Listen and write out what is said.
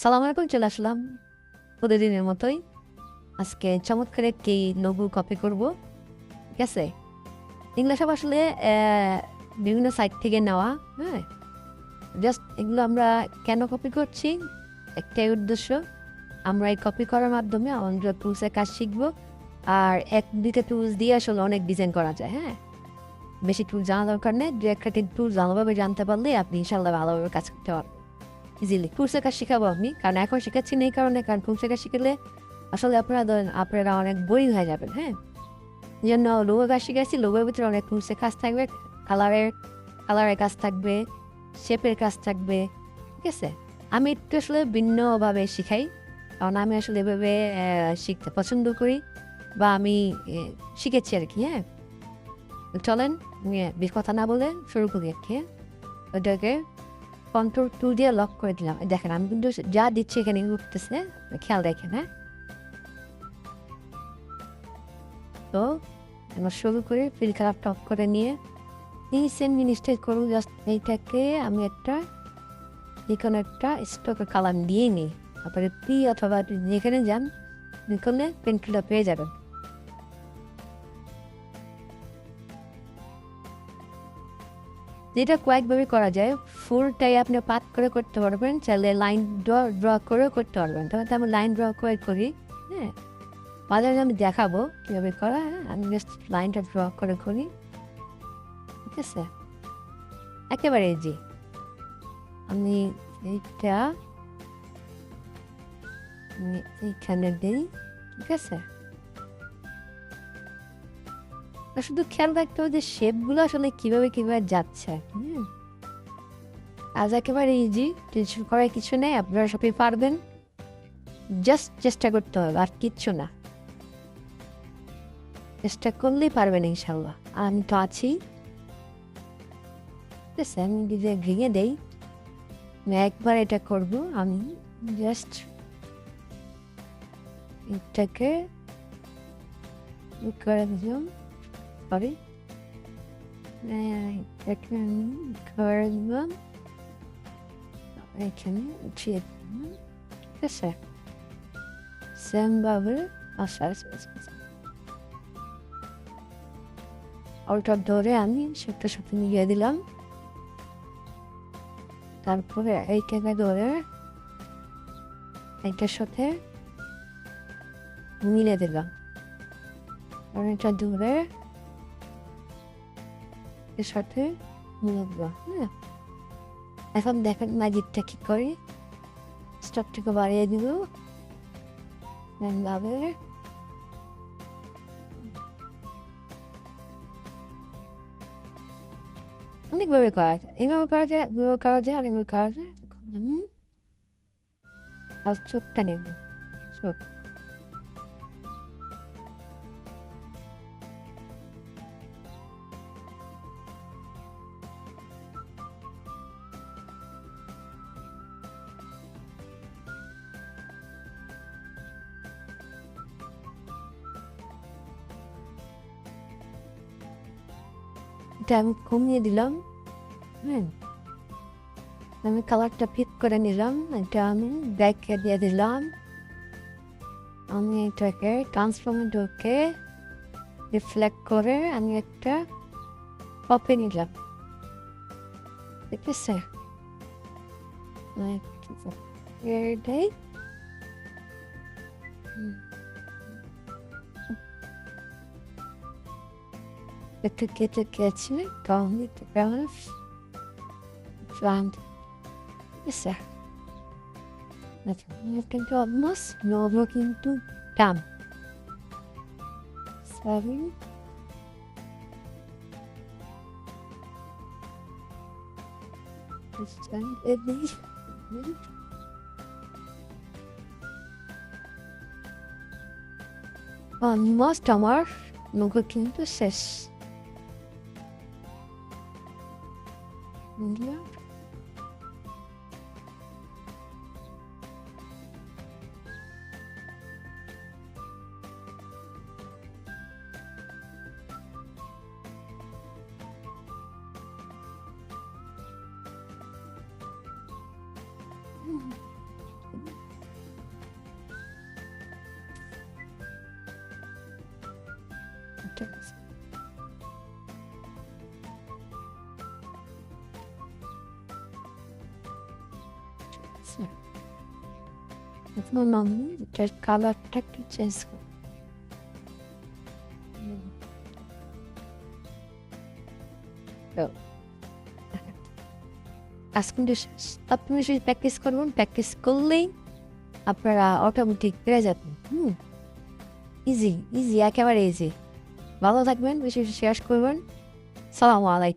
সালাম আলাইকুম, চলে আসলাম প্রতিদিনের মতোই। আজকে চমৎকার একটি লোগো কপি করব। ঠিক আছে, এগুলো সব আসলে বিভিন্ন সাইট থেকে নেওয়া। হ্যাঁ, জাস্ট এগুলো আমরা কেন কপি করছি, একটাই উদ্দেশ্য, আমরা এই কপি করার মাধ্যমে আমরা টুলসের কাজ শিখবো। আর এক দুইটা টুলস দিয়ে আসলে অনেক ডিজাইন করা যায়। হ্যাঁ, বেশি টুল জানা দরকার নেই, দু একটা টুল ভালোভাবে জানতে পারলে আপনি ইনশাল্লাহ ভালোভাবে কাজ করতে পারবেন ইজিলি। টুলসের কাজ শেখাবো আমি, কারণ এখন শেখাচ্ছি না এই কারণে, কারণ টুলসের কাজ শিখলে আসলে আপনারা অনেক বোরিং হয়ে যাবেন। হ্যাঁ, এই জন্য লোগো কাজ শিখেছি। লোগোর ভিতরে অনেক টুলসের কাজ থাকবে, কালারের কাজ থাকবে, শেপের কাজ থাকবে। ঠিক আছে, আমি একটু আসলে ভিন্নভাবে শিখাই, কারণ আমি আসলে এভাবে শিখতে পছন্দ করি, বা আমি শিখেছি আর কি। হ্যাঁ, চলেন বেশ কথা না বলে শুরু করি আর কি। ওটাকে কন্ট্রোল টু দিয়ে লক করে দিলাম। দেখেন আমি কিন্তু যা দিচ্ছি এখানে উঠতেছে, খেয়াল রাখেন। হ্যাঁ, তো আমরা শুরু করে ফিল খারাপটা অফ করে নিয়ে এই সেম জিনিসটাই করবো। জাস্ট এইটাকে আমি যেখানে একটা স্টকের কালার দিয়ে নিই, তারপরে পি অথবা যেখানে যান যেখানে পেন্সিলটা পেয়ে যাবেন। যেটা কয়েকভাবে করা যায়, ফুলটাই আপনি পাত করে করতে পারবেন, চাইলে লাইন ড্র করেও করতে পারবেন। তবে আমি লাইন ড্র করে করি। হ্যাঁ, মাঝে আমি দেখাবো কীভাবে করা। হ্যাঁ, আমি জাস্ট লাইনটা ড্র করে করি। ঠিক আছে, একেবারে ইজি। আমি এইখানে দিই। ঠিক আছে, শুধু খেয়াল রাখতে হবে যে শেপগুলো আসলে কীভাবে যাচ্ছে। আজ একেবারে ইজি, টেনশন করার কিছু নেই, আপনারা সবই পারবেন। জাস্ট চেষ্টা করতে হবে, আর কিচ্ছু না। চেষ্টা করলেই পারবেন ইনশাল্লাহ, আমি তো আছি। ঠিক আছে, আমি যদি ভেঙে দেই, একবার এটা করব। আমি জাস্ট এটাকে করে দিলাম, সরি, এটাকে আমি করে দিলাম, এখানে উঠিয়ে দিলাম। ঠিক আছে, সেমভাবে ওটা ধরে আমি সেটার সাথে মিলিয়ে দিলাম। তারপরে এইটাকে ধরে এইটার সাথে মিলে দিলাম, আর এটা ধরে এর সাথে মিলে দিলাম। হ্যাঁ, এখন দেখেন ম্যাজিকটা কি করি। স্টকটাকে বাড়িয়ে দিব ভাবে। অনেকভাবে করা যায়, এইভাবে করা যায়, এভাবে করা যায়, অনেকভাবে করা যায়। আর চোখটা নেব, চোখ। এটা আমি কমিয়ে দিলাম। হ্যাঁ, আমি কালারটা পিক করে নিলাম, এটা আমি ব্যাকে দিয়ে দিলাম। আমি এটাকে ট্রান্সফর্মে ঢুকে রিফ্লেক্ট করে আমি একটা কপি নিলাম। ঠিক আছে, এটাই একটু কেটে গেছে, কারণ কিন্তু অলমোস্ট নবো, কিন্তু দাম সরি। অলমোস্ট আমার নৌকো কিন্তু শেষ। ঠিক আছে। এখন আমি এটার কালারটা একটু চেঞ্জ করি। আপনি যদি প্র্যাকটিস করবেন, প্র্যাকটিস করলেই আপনারা অটোমেটিক পেরে যাবেন। ইজি, একেবারে ইজি। ভালো থাকবেন, বেশি শেয়ার করবেন। সালামু আলাইকুম।